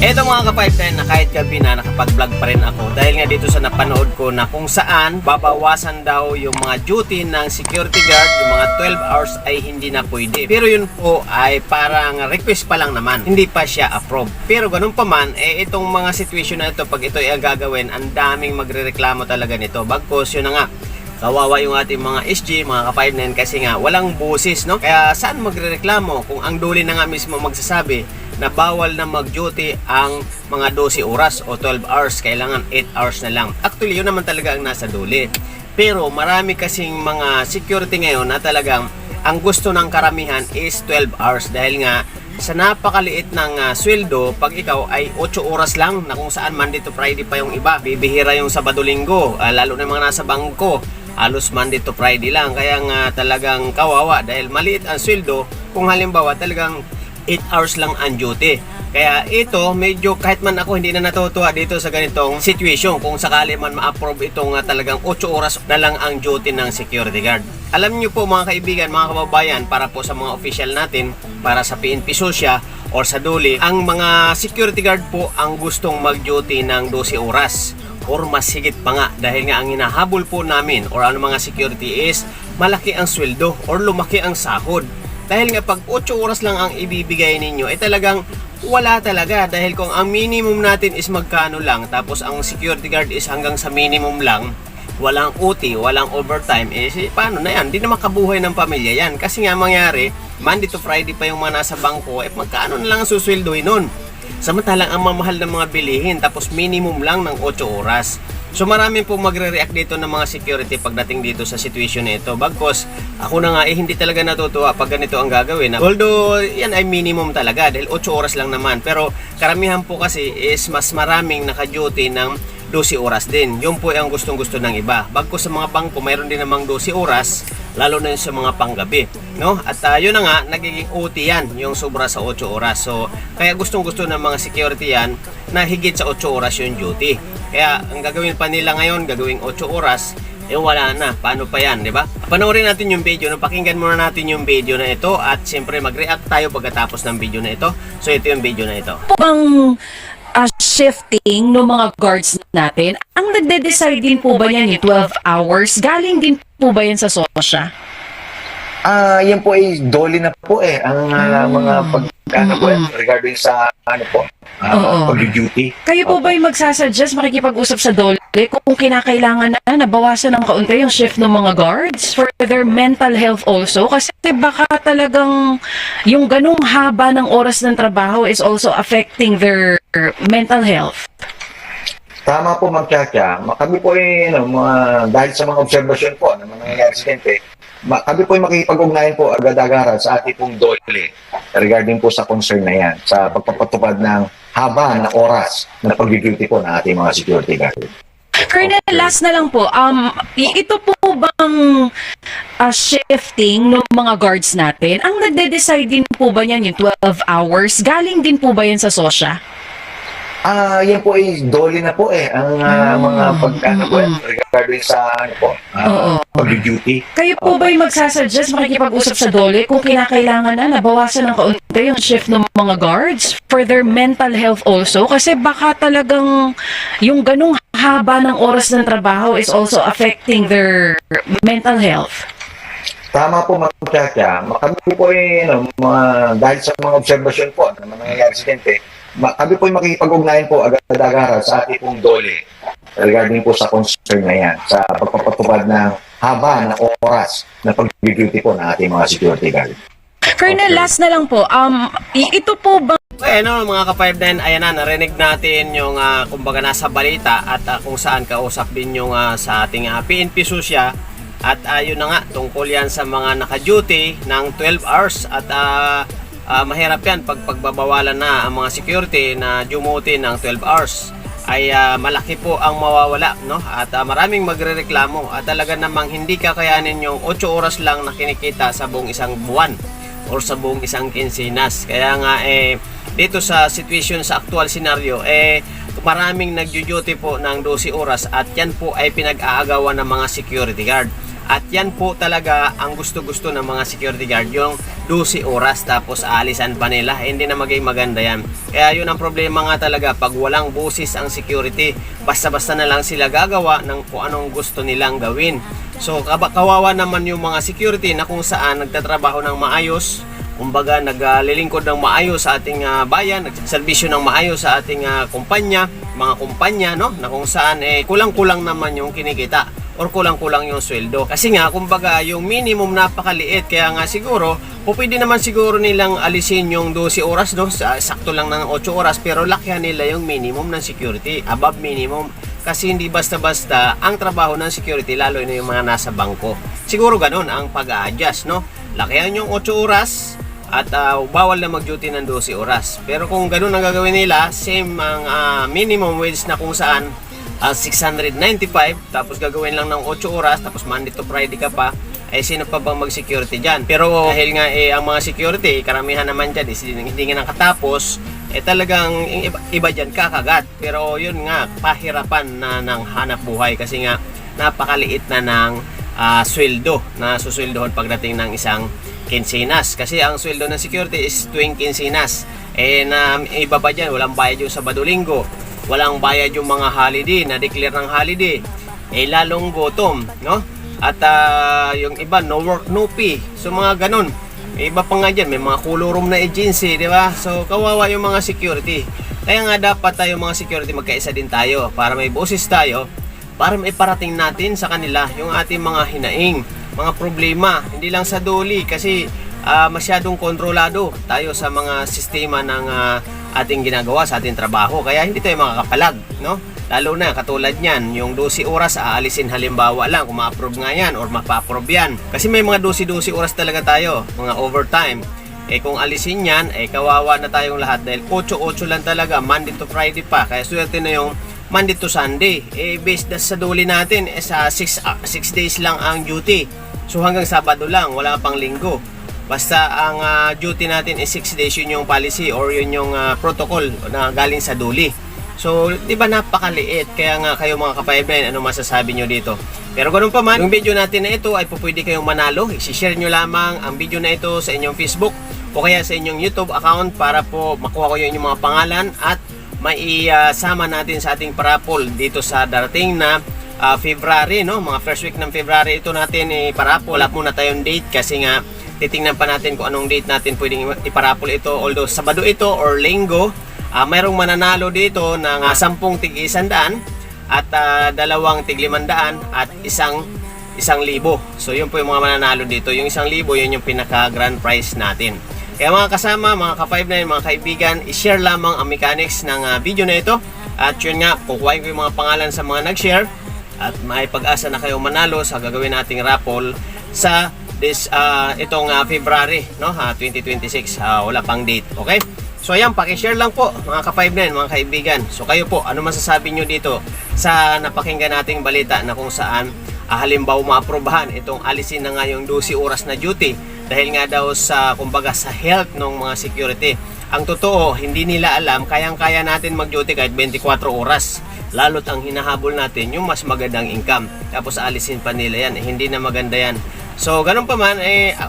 Eto mga ka-510 na kahit gabi na nakapag-vlog pa rin ako dahil nga dito sa napanood ko na kung saan babawasan daw yung mga duty ng security guard, yung mga 12 hours ay hindi na pwede. Pero yun po ay parang request pa lang naman, hindi pa siya approve. Pero ganun pa man, itong mga situation na ito, pag ito ay gagawin, ang daming magrereklamo talaga nito. Bagkos yun na nga, kawawa yung ating mga SG, mga ka-510 kasi nga walang boses, no? Kaya saan magrereklamo kung ang duli na nga mismo magsasabi na bawal na mag-duty ang mga 12 oras o 12 hours, kailangan 8 hours na lang. Actually, yun naman talaga ang nasa duli. Pero marami kasing mga security ngayon na talagang ang gusto ng karamihan is 12 hours dahil nga sa napakaliit ng sweldo, pag ikaw ay 8 oras lang na kung saan Monday to Friday pa yung iba. Bibihira yung Sabado-Linggo, lalo na mga nasa bangko. Halos Monday to Friday lang. Kaya nga talagang kawawa dahil maliit ang sweldo kung halimbawa talagang 8 hours lang ang duty. Kaya ito, medyo kahit man ako hindi na natutuwa dito sa ganitong situation kung sakali man ma-approve itong talagang 8 oras na lang ang duty ng security guard. Alam niyo po mga kaibigan, mga kababayan, para po sa mga official natin, para sa PNP Susya or sa Duli, ang mga security guard po ang gustong mag-duty ng 12 oras or mas higit pa nga dahil nga ang hinahabol po namin or ano mga security is malaki ang sweldo or lumaki ang sahod. Dahil nga pag 8 oras lang ang ibibigay ninyo, talagang wala talaga. Dahil kung ang minimum natin is magkano lang, tapos ang security guard is hanggang sa minimum lang, walang OT, walang overtime, paano na yan? Hindi na makabuhay ng pamilya yan. Kasi nga mangyari, Monday to Friday pa yung mga nasa bangko, magkano na lang ang susweldohin nun? Samantalang ang mamahal ng mga bilihin, tapos minimum lang ng 8 oras. So marami pong magre-react dito ng mga security pagdating dito sa situation na ito. Bagkos ako na nga hindi talaga natutuwa pag ganito ang gagawin. Although yan ay minimum talaga dahil 8 oras lang naman. Pero karamihan po kasi is mas maraming naka-duty ng 12 oras din. Yun po ang gustong-gusto ng iba. Bagkos sa mga bangko mayroon din namang 12 oras, lalo na yun sa mga panggabi, no? At yun na nga, nagiging OT yan, yung sobra sa 8 oras. So kaya gustong-gusto ng mga security yan na higit sa 8 oras yung duty. Kaya ang gagawin pa nila ngayon, gagawing 8 oras, wala na. Paano pa yan, di ba? Panoorin natin yung video, no? Pakinggan muna natin yung video na ito at siyempre mag-react tayo pagkatapos ng video na ito. So ito yung video na ito. Pang shifting ng mga guards natin, ang nagde-decide din po ba yan 12 hours? Galing din po ba yan sa SOSYA? Yan po ay doli na po ang mga regarding sa pag-duty. Kayo po ba yung magsasuggest, makikipag-usap sa DOLE kung kinakailangan na nabawasan ng kaunti yung shift ng mga guards for their mental health also? Kasi baka talagang yung ganung haba ng oras ng trabaho is also affecting their mental health. Tama po, Ma'am Chacha. Kami po dahil sa mga obserbasyon po ng mga aksidente, kami po ay makikipag-ugnayan po agad-agaran sa ating pong DOLE regarding po sa concern na yan, sa pagpapatupad ng haba na oras na pag-duty po ng ating mga security guard. Colonel, last na lang po, ito po bang shifting ng mga guards natin, ang nagde-decide din po ba yan yung 12 hours? Galing din po ba yan sa SOSYA? Yan po ay doli na po ang mga regarding sa pag-duty. Kayo po ba yung magsasuggest, makikipag-usap sa DOLE kung kinakailangan na nabawasan ng kaunti yung shift ng mga guards for their mental health also? Kasi baka talagang yung ganung haba ng oras ng trabaho is also affecting their mental health. Tama po, Ma'am Chacha. Kami po ay dahil sa mga obserbasyon po ng mga aksidente, kami po ay makikipag-ugnayan po agad-agaran sa ating pong DOLE regarding po sa concern na yan, sa pagpapatupad ng haba na oras na pag-duty po ng ating mga security guard. Colonel, last na lang po, ito po ba... Mga ka-510, ayan na, narinig natin yung kumbaga nasa balita at kung saan kausap din yung sa ating PNP Susya. At yun na nga, tungkol yan sa mga naka-duty ng 12 hours at mahirap yan pag pagbabawalan na ang mga security na dumuti ng 12 hours ay malaki po ang mawawala, no? At maraming magrereklamo at talaga namang hindi kakayanin yung 8 oras lang na kinikita sa buong isang buwan or sa buong isang kinsinas. Kaya nga dito sa situation, sa actual scenario, maraming nagjo-duty po ng 12 oras at yan po ay pinag-aagawan ng mga security guard. At yan po talaga ang gusto-gusto ng mga security guard, yung 12 oras tapos aalisan pa nila. Hindi na maging maganda yan. Kaya yun ang problema nga talaga pag walang busis ang security. Basta-basta na lang sila gagawa ng kung anong gusto nilang gawin. So kawawa naman yung mga security na kung saan nagtatrabaho ng maayos, kumbaga naglilingkod ng maayos sa ating bayan, nagserbisyo ng maayos sa ating kumpanya, mga kumpanya, no, na kung saan kulang-kulang naman yung kinikita or kulang-kulang yung sweldo. Kasi nga, kumbaga, yung minimum napakaliit. Kaya nga siguro, pwede naman siguro nilang alisin yung 12 oras, no? Sakto lang ng 8 oras, pero lakyan nila yung minimum ng security, above minimum. Kasi hindi basta-basta ang trabaho ng security, lalo na yung mga nasa bangko. Siguro ganun ang pag-a-adjust, no? Lakyan yung 8 oras, at bawal na mag-duty ng 12 oras. Pero kung ganun ang gagawin nila, same ang minimum wage na kung saan 695, tapos gagawin lang ng 8 oras, tapos Monday to Friday ka pa, ay sino pa bang mag-security dyan? Pero dahil nga ang mga security, karamihan naman dyan, hindi nga nakatapos, talagang iba dyan kakagat. Pero yun nga, pahirapan na ng hanap buhay kasi nga napakaliit na ng sweldo na susweldohan pagdating ng isang kinsinas. Kasi ang sweldo ng security is tuwing kinsinas. Na iba pa dyan, walang bayad yung Sabado-Linggo, walang bayad yung mga holiday, na-declare ng holiday, lalong gutom, no? At yung iba, no work, no pay. So mga ganun. Iba pa nga dyan, may mga kulurum na agency, di ba? So kawawa yung mga security. Kaya nga dapat tayo mga security magkaisa din tayo para may boses tayo, para maiparating natin sa kanila yung ating mga hinaing, mga problema, hindi lang sa doli kasi masyadong kontrolado tayo sa mga sistema ng ating ginagawa sa ating trabaho, kaya hindi tayo makakapalag, no? Lalo na katulad niyan, yung 12 oras aalisin halimbawa lang kung ma-approve nga yan or mapa-approve yan. Kasi may mga 12 oras talaga tayo, mga overtime. Kung alisin yan, kawawa na tayong lahat dahil 8-8 lang talaga, Monday to Friday pa. Kaya swerte na yung Monday to Sunday. Based sa duli natin, sa 6 days lang ang duty. So hanggang Sabado lang, wala pang linggo. Basta ang duty natin is 6 days, yun yung policy or yun yung protocol na galing sa duli. So, di ba napakaliit? Kaya nga kayo mga ka-5-9, ano masasabi nyo dito? Pero ganun pa man, yung video natin na ito ay pwede kayong manalo. I-share nyo lamang ang video na ito sa inyong Facebook o kaya sa inyong YouTube account para po makuha ko yung inyong mga pangalan at maisama natin sa ating parapol dito sa darating na February, no? Mga first week ng February ito natin iparapol. Wala muna tayong date kasi nga titingnan pa natin kung anong date natin pwedeng iparapol ito. Although Sabado ito or Linggo, mayroong mananalo dito ng 10 tig-100 at 2 tig-500 at 1,000. So yun po yung mga mananalo dito. Yung 1,000 yun yung pinaka grand prize natin. Kaya mga kasama, mga ka-5-9, mga kaibigan, i-share lamang ang mechanics ng video na ito. At yun nga, kukuhain ko yung mga pangalan sa mga nag-share at may pag-asa na kayong manalo sa gagawin nating raffle sa itong February, no? 2026. Wala pang date, okay? So ayan, paki-share lang po mga ka-5-9, mga kaibigan. So kayo po, ano masasabi nyo dito sa napakinggan nating balita na kung saan halimbawa maaprobahan itong alisin na nga yung 12 oras na duty dahil nga daw sa kumbaga sa health ng mga security. Ang totoo, hindi nila alam, kayang-kaya natin mag-duty kahit 24 oras. Lalo't ang hinahabol natin yung mas magandang income. Tapos alisin pa nila yan, hindi na maganda yan. So, ganun pa man,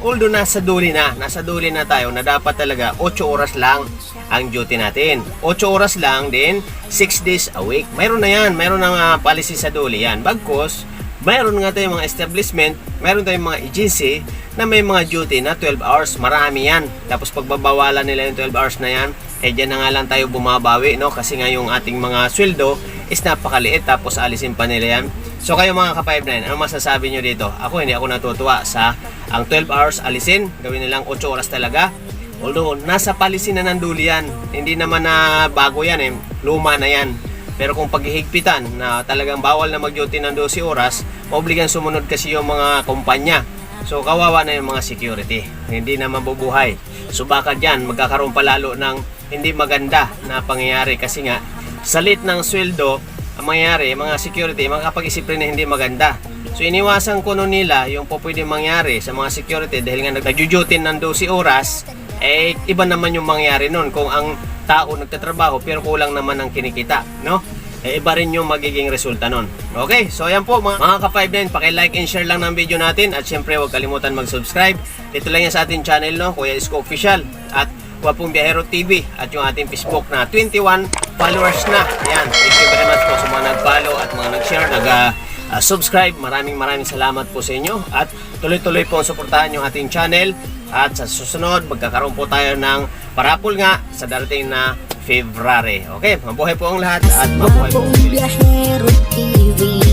although nasa duli na tayo na dapat talaga 8 oras lang ang duty natin. 8 oras lang din, 6 days a week. Mayroon na yan, mayroon na policy sa duli yan. Bagkos, mayroon nga tayong mga establishment, mayroon tayong mga agency na may mga duty na 12 hours. Marami yan. Tapos pagbabawalan nila yung 12 hours na yan, dyan na nga lang tayo bumabawi, no? Kasi nga yung ating mga sweldo is napakaliit, tapos alisin pa nila yan. So kayo mga ka-5-9, ano masasabi nyo dito? Hindi ako natutuwa sa ang 12 hours alisin, gawin nilang 8 oras talaga. Although nasa policy na ng duli yan, hindi naman na bago yan, luma na yan. Pero kung paghihigpitan na talagang bawal na mag-duty ng 12 oras, maobligan sumunod kasi yung mga kumpanya. So kawawa na yung mga security, hindi na mabubuhay. So baka dyan magkakaroon pa lalo ng hindi maganda na pangyayari kasi nga sa lit ng sweldo ang mangyayari, mga security makakapag-isip rin na hindi maganda. So iniwasan ko nun nila yung po pwede mangyari sa mga security dahil nga nag-duty ng 12 oras, iba naman yung mangyayari nun kung ang tao nagtatrabaho pero kulang naman ang kinikita, no? iba rin yung magiging resulta nun. Okay, so ayan po mga ka-5-9, paki-like and share lang ng video natin at syempre huwag kalimutan mag-subscribe. Dito lang yan sa ating channel, no? Kuya Isko Official at Wapong Biyahero TV at yung ating Facebook na 21 followers na. Yan, thank you very much po sa mga nag-follow at mga nag-share, subscribe. Maraming salamat po sa inyo at tuloy-tuloy po suportahan yung ating channel at sa susunod magkakaroon po tayo ng parapol nga sa darating na February. Okay, mabuhay po ang lahat at mabuhay po ang Pilipinas. Biyahero TV.